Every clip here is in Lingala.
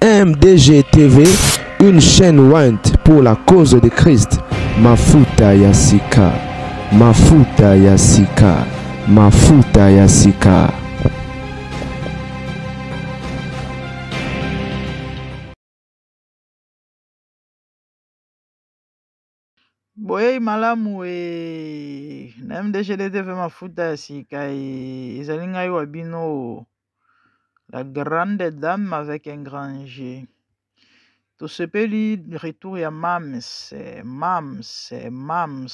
MDG TV, une chaîne Went pour la cause de Christ. Mafuta ya sika, mafuta ya sika, mafuta ya sika. Boye malamu na MDG TV mafuta ya sika ezali ngai wa bino la grande dame avec un grand G. To sepeli retour ya mams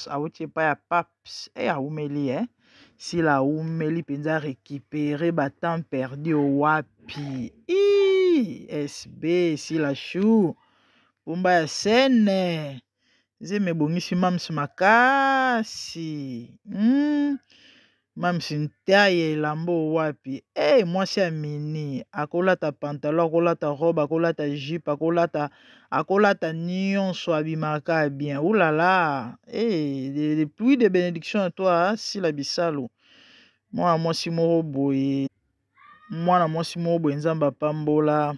auti pa ya paps aumeli si la umeli penza récupérer ba temps perdu au wapi SB si la chou pumba ya sene zeme bongisi mams makasi Mams ntaye lambo wapi mwasi ya mini akolata pantalon akolata robe akolata jupe akolata nyonso abimaka bien oulala les pluies de bénédiction à toi si la bisalo mwana mwasi moko boye nzambe apambola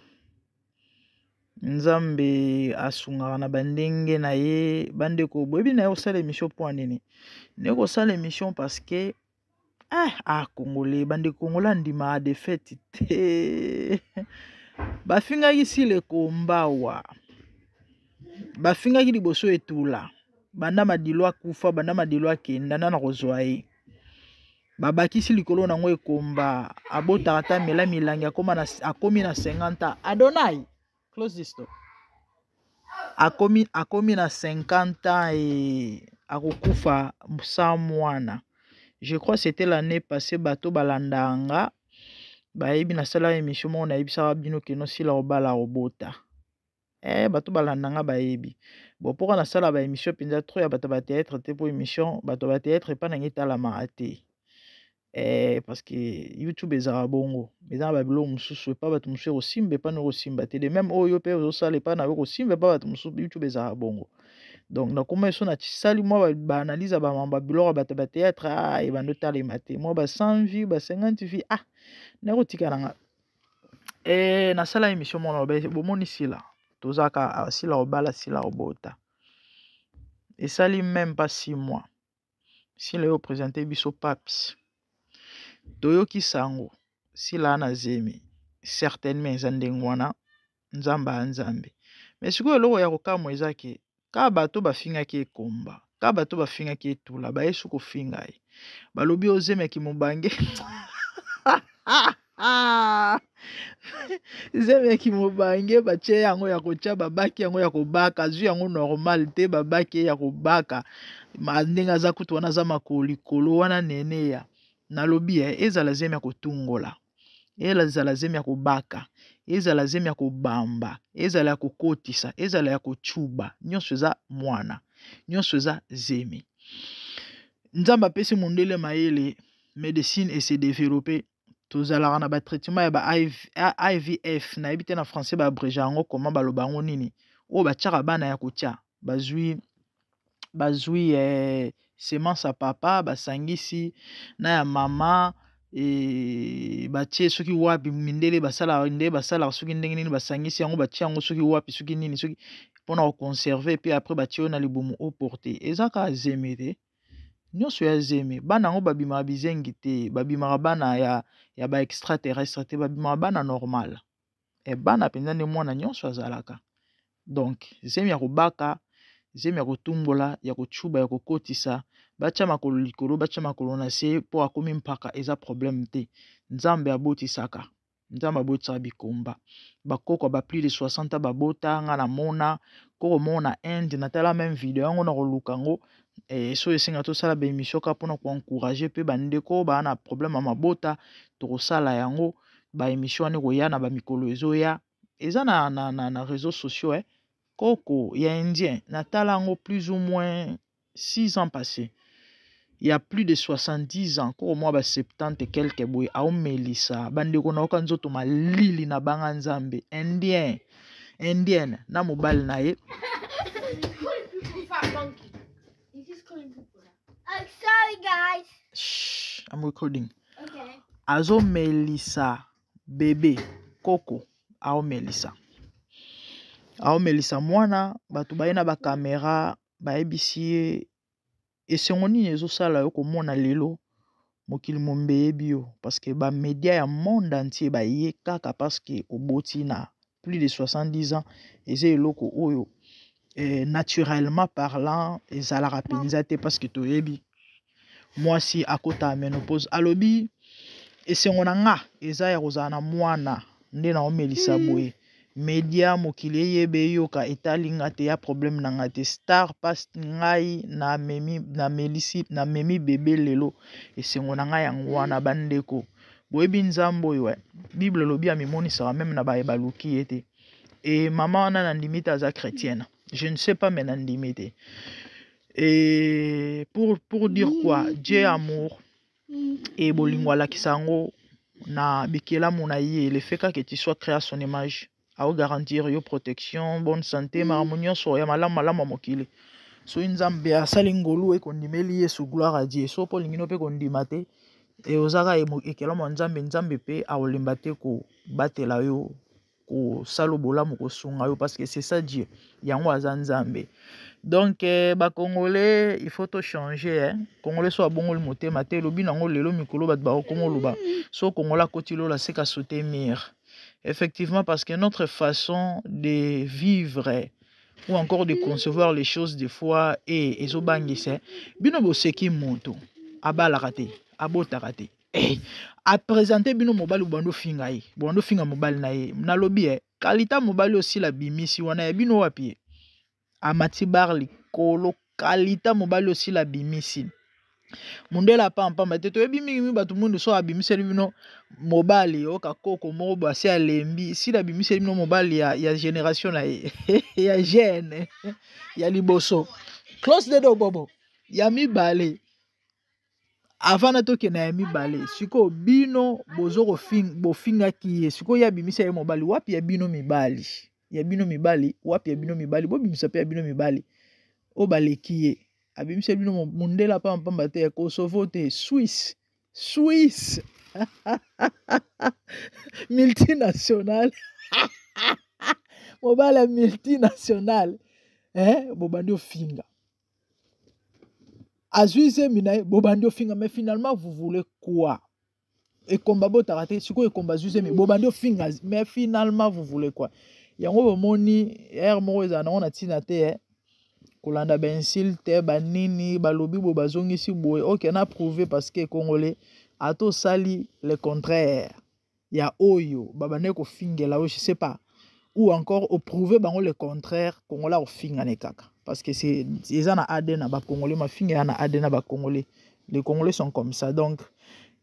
nzambe asungaka na bandenge na ye bandeko boyebi na ye kosala émission mpo nini ne kosala émission parce que Congolais, bande Congolais ndima de fête te. Bafinga ici le combat wa. Bafinga ki liboso etula. Banda madilwa kufa, banda madilwa kenda na rozwaye. Babaki si likolo na ngwe komba. Abota ata mela milangi akomi na 50 Adonai. Close this door. Akomi na 50 akokufa sa mwana. Je crois que c'était l'année passée, bateau balandanga. Baebi na sala émission mo na ebisa bino keno sila obala robota. Bateau balandanga baebi. Bon pourquoi na sala ba émission penza trop ya bateau ba théâtre te pour émission, bateau ba théâtre pas na ngita la maate. Parce que YouTube ezara bongo. Beza ba bilo mususu pas bateau mususu osimbe pas no osimba te de même oyo pe ozo sala pas na ko osimbe pas bateau mususu YouTube ezara bongo. Donc na comment sont na sali moi ba analyse ba mamba biloko ba théâtre et ba notale maté moi ba 100 vues ba 50 vues na ko tika nga na sala émission mon ba bomoni sila tozaka sila obala sila obota et sali même pas 6 mois sila yo présenter biso paps toyoki sango sila na zemi certainement ezandengwana nzamba nzambe mais siko loko ya kokamwa ezaki ka bato bafinga ki ekomba ka bato bafinga ki etula ba yesu kofinga ye balobi ozeme ki mubange zeme ki mubange bache yango ya kocha babaki yango ya kobaka zu yango normal te babaki ya kobaka mandinga za kutu wana za makoli kolo wana nene ya nalobi ezala zeme ya kotungola ezala zeme ya kobaka ezala zeme ya kobamba ezala ya kokotisa ezala ya kochuba nyonso eza mwana nyonso eza zemi nzamba apesi mondele mayele médecine et se développer tozalaka na ba traitement ya ba IVF na yebi te na français ba abrégé yango comment baloba yango nini oyo batiaka bana ya kotia bazwi semence ya papa basangisi na ya mama batie soki wapi mindele basala soki ndenge nini basangisi yango batie yango soki wapi soki nini soki pona ko conserver puis après batie na libumu au porter ezaka zeme te nyonso ya zeme bana yango babimaka bizengi te babimaka bana ya ba extraterrestre te babimaka bana normal bana penza nde mwana nyonso azalaka donc zeme ya kobaka zeme ya kotumbola ya kochuba ya kokotisa bacha makolo likolo bacha makolo na se po akomi mpaka eza problème te nzambe abotisaka nzambe abotisaka bikomba bakoko ba plus de 60 babota nga na mona koko mona Inde natala même vidéo yango na koluka ngo so esenga tosala ba émission ka pona ko encourager pe bandeko ba na problème ya mabota tokosala yango ba émission ani koya na ba mikolo ezoya eza na réseaux sociaux Coco, il y a Indien. Natalango plus ou moins 6 ans passés. Il y a plus de 70 ans, au moins 70 et quelques boy, a Melissa, bande kona okanzo to malili na banga nzambe, Indien, na mobile na ye. Sorry guys. Shh, I'm recording. Okay. Azo Melissa, bébé, Coco, a Melissa. A Melissa mwana, batu bayena ba caméra, ba ebisi et c'est on y est ça là comme on a lelo mokili mombe bio parce que ba média ya monde entier ba yé kaka parce que au botina plus de 70 ans et c'est loko oyo naturellement parlant et ça la rapinzate parce que to yebi moi si à côté à ménopause alobi et c'est on a nga et ça ya rozana mwana nde na omelisa boye media mokili yebe yoka etalinga te ya problème na ngate star pas ngai na memi na melisi na memi bébé lelo esengo na ngai yango wana bandeko boyebi nzambo yo bible lobi amimoni sera même na ba baluki ete et maman wana na ndimite aza chrétienne je ne sais pas mais na ndimite et pour dire quoi Dieu amour et bolingo la kisango na bikela monaye le fait que tu sois créé à son image à garantir yo protection bonne santé harmonie so ya malama mokili so nzambe asali ngolu e kondimeli yesu gloire à Dieu so po lingino pe kondimate e ozaka ekela mo nzambe pe a olimba te ko batela yo ko salo bolamu ko sunga yo parce que c'est ça Dieu yango aza nzambe donc ba congolais il faut to changer hein congolais so abongoli motema te lobi nango lelo mikolo bat ba ko moluba so kongola kotilo la seka sauter mire. Effectivement, parce que notre façon de vivre ou encore de concevoir les choses des fois est ezobangise bino boseki moto abalarate abotarate a présenter bino mobile bando finga mobile na ye na lobby kalita mobile aussi la bimisi wana ya bino wapi amati barli kolo kalita mobile aussi la bimisi mundela pampa mateto ebi mingi batu mundu so abimiseli bino mobali oka koko moko basi alembi si la bimiseli bino mobali ya génération na ya jeune ya liboso close the door bobo ya mibale avant na toke na ya mibale siko bino bozoko bofinga ki siko ya bimiseli mobali wapi ya bino mibali wapi ya bino mibali bo bimisa pe ya bino mibali o balekiye abimisa bino mundela pamba te Kosovo te Suisse multinational mobile multinational bobandi ofinga azuise mina bobandi ofinga mais finalement vous voulez quoi et combat botarate siko e combat azuise mais bobandi ofinga mais finalement vous voulez quoi yango bomoni moko ezana on a tina te kolanda bensil te banini balobi bo bazongisi boye OK na prouvé parce que congolais ato sali le contraire ya oyo babane ko fingela je sais pas ou encore au prouver bango le contraire congolais au finga ne kaka parce que c'est ezana ADN na ba congolais ma finga na ADN na ba congolais les congolais sont comme ça donc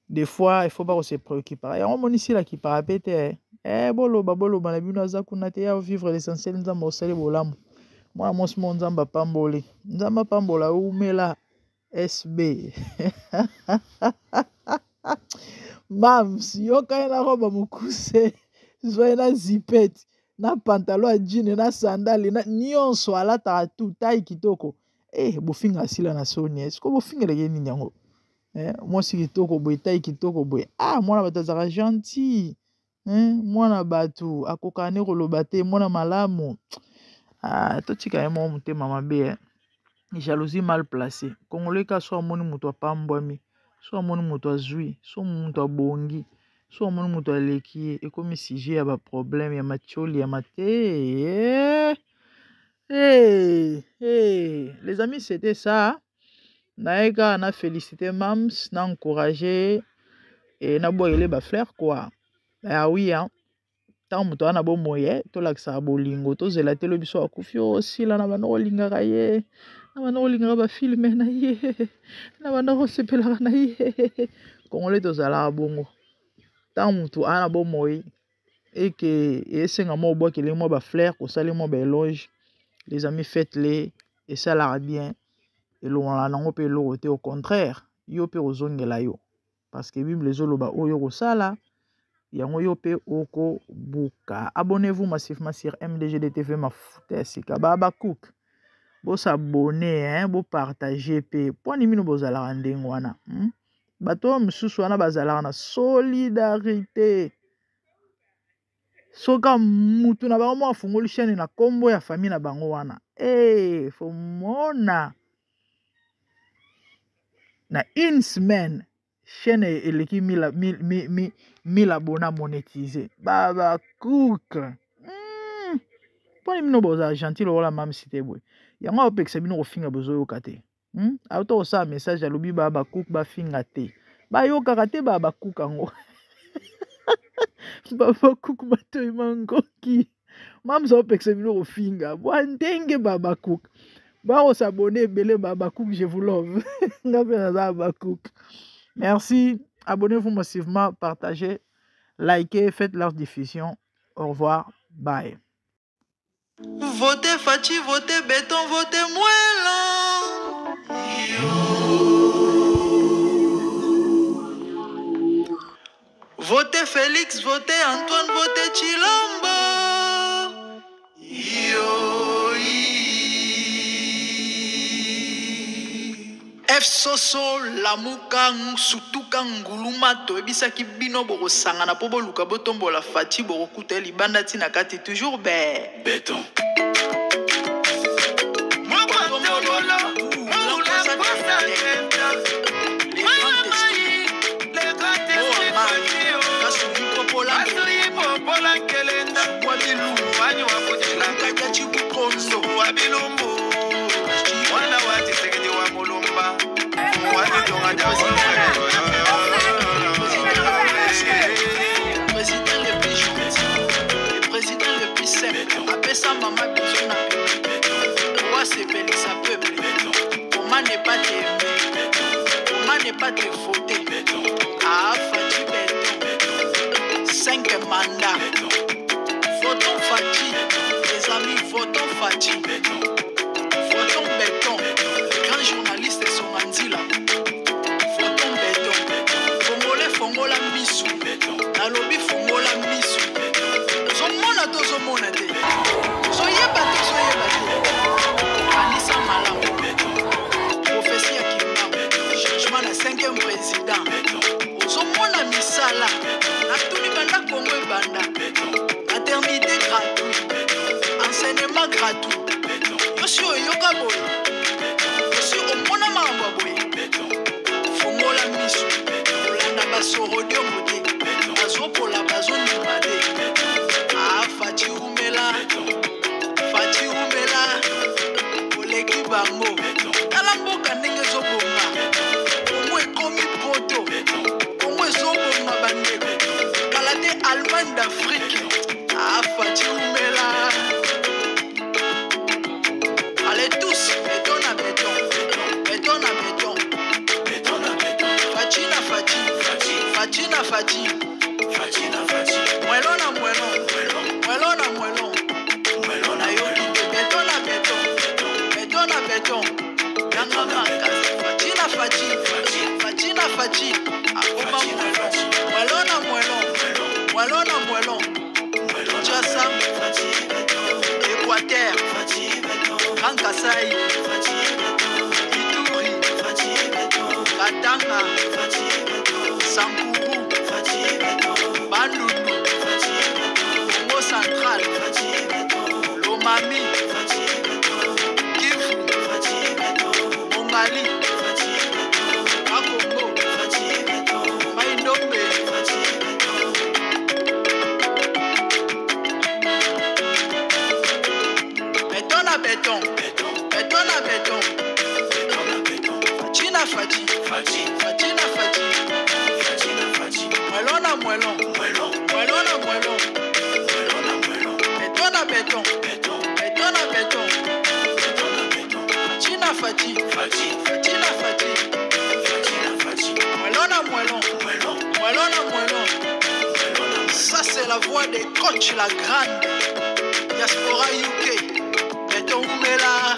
des fois il faut pas se préoccuper ya on monisi la qui parapete bolo na bino za kuna te ya vivre l'essentiel nzambo osali bolamu moi mosimo nzamba pamboli nzamba pambola umela SB mams yoka na roba mukuse zoe na zipette na pantalon ya jean na sandali na nyonso alata tout taille kitoko bofinga sila na soni est-ce bofinga leke nini yango moi si kitoko boy taille kitoko boy mwana bato azaka gentil mwana bato akokane koloba te mwana malamu totika ye moko motema mabe jalousie mal placée congolais ka so amoni moto apambwami so amoni moto azwi so moto abongi so amoni moto aleki ekomi sujet ya baproblème ya matioli ya mate les amis c'était ça naeka na félicité mams na encouragé et na boyele ba frère quoi oui hein tant moto ana bo moye to lakisa bolingo to zela te lo biso akufi osila na bana olingaka ye na bana olingaka ba filme na ye na bana osepelaka na ye congolais to zala bongo tant moto ana bo moye et que esenga mo bo kele mo ba fleur ko sali mo ba éloge les amis, faites-les et ça l'a bien. Et l'on a au contraire, yo pe ozongela yo. Parce que Bible les oloba oyo kosala, yango yo pe oko buka. Abonnez-vous massivement sur MDGDTV Mafuta ya Sika. Baba Cook. Bo s'abonner, hein, bo partager pe. Point ni mino bozala ndenge wana. Bato msusu wana bazala na solidarité. Soka mutu na bango afungoli chaîne na kombo ya famille na bango wana. Faut mona. Na une semaine, chaîne eleki 1000 abonnés monétisés. Baba Cook. Poni mino boza gentil wala mam cité boy. Yango opekisa bino kofinga bozo yoka te. Auto osa message alobi Baba Cook ba finga te. Ba yoka te Baba Cook ango. Baba Cook bato imangoki. Mam zo opekisa bino kofinga. Bwandenge Baba Cook. Ba on s'abonner belé Baba Cook, je vous love. Baba Cook. Merci. Abonnez-vous massivement, partagez, likez, faites leur diffusion. Au revoir. Bye. Votez Fachi, votez Béton, votez Moëlan. Votez Félix, votez Antoine, votez Chilombo. F Soso Lamukang Sutuka Nguluma Toebisaki Bino Boro Sangana Pobo Luka Botombo la Fati Boro Kute Libanda Tina Kati toujours béton. Le président le plus simple, appelle ça maman besoin de roi c'est Félix à peuple. Comment ne pas t'aimer, comment ne pas te voter. Ah, Fati béton, 5 mandats. Votons Fati, les amis, votons Fati. Votons béton, les grands journalistes sont rendus là. Votons béton, Fongola Misu, Nalobi Fongola Misu. Zomona to zomona te. Soyez battu. Anissa Malam, professeur Kimba, changement na 5e président. Zomona misala, na tuni banda Congo banda. Maternité gratuite, enseignement gratuit. Monsieur Yoga Boy, monsieur Omona Mamba Boy, Fongola Misu, Olanda Basoro Diomote, Azopola Bazon Dumade, Fati Umela, Oleki Bango, Talamboka Nenge Zobonga, Omwe Komi Poto, Omwe Zobonga Bandeko, Kalade Allemagne d'Afrique, Fati Umela. Allez tous, béton à béton, béton à béton, béton à béton, Fatina Fati, Fatina Fati, Fatina Fati, Moellon à moellon, moellon à moellon, moellon à yoki, béton à béton, béton à béton, Yanga Mankas, Fatina Fati, Fatina Fati, Akoma moellon à moellon, moellon à moellon, Jassa, Équateur, Grand Kassai, Ituri, Katanga, Sankuru, Bandundu, Congo Central, Lomami, Kivu, Mongali, Makongo, Maindombe, béton à béton, béton à béton, Fatina Fati, Fatina Fati, moellon à moellon, moellon à moellon, béton à béton, béton à béton, Fatina Fati, Fatina Fati, moellon à moellon, moellon à moellon. Ça c'est la voix des coachs la grande diaspora UK. tombela